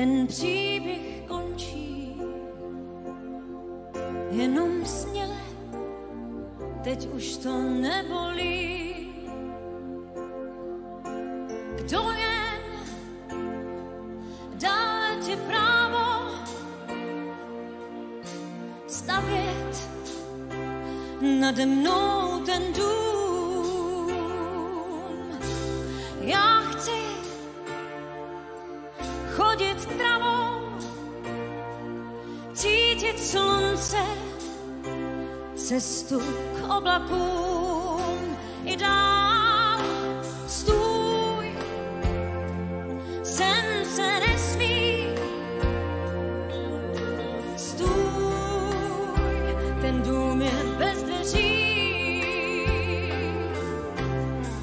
ten příběh končí jenom směle, teď už to nebolí. Kdo jen dá ti právo stavět nade mnou ten dům. Já chci chodit travou, cítit slunce, cestu k oblakům i dál. Stůj, sen se nesmí. Stůj, ten dům je bez dveří.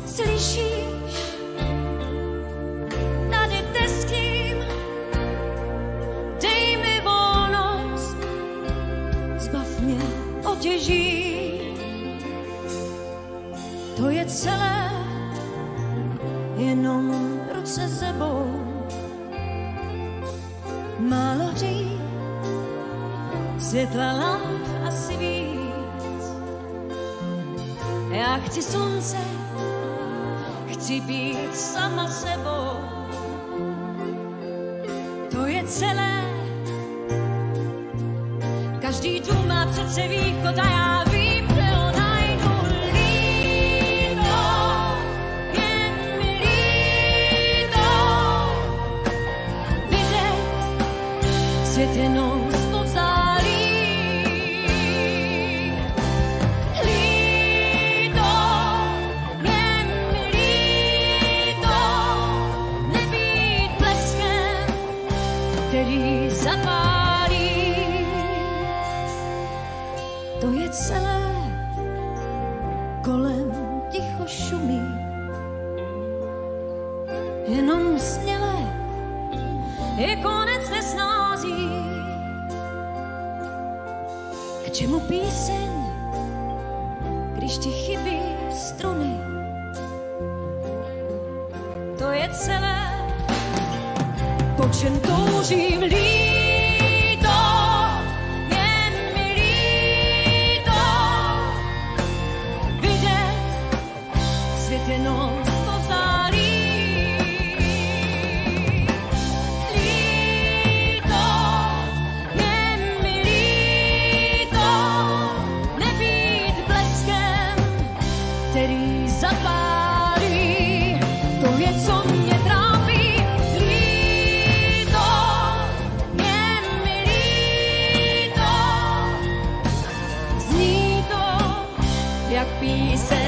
Slyšíš, tady teským, dej mi volnost, zbav mě otěží. To je celé, jenom ruce sebou. Málo hří, světla lamp asi víc. Já chci slunce, chci být sama sebou. To je celé, každý dům má přece východ a já vím, že ho najdu. Líto, jen mi líto, vidět svět jenom zpovzdálí. Líto, jen mi líto, nebýt bleskem, který zapálí. To je celé, kolem ticho šumí, jenom směle je konec nesnází. K čemu píseň, když ti chybí struny? To je celé, po čem toužím. Líto, jen mi líto, vidět svět jenom zpovzdálí. Líto, jen mi líto, nebýt bleskem, který zapálí. To je, co mě trápí. Líto, jen mi líto, zní to jak píseň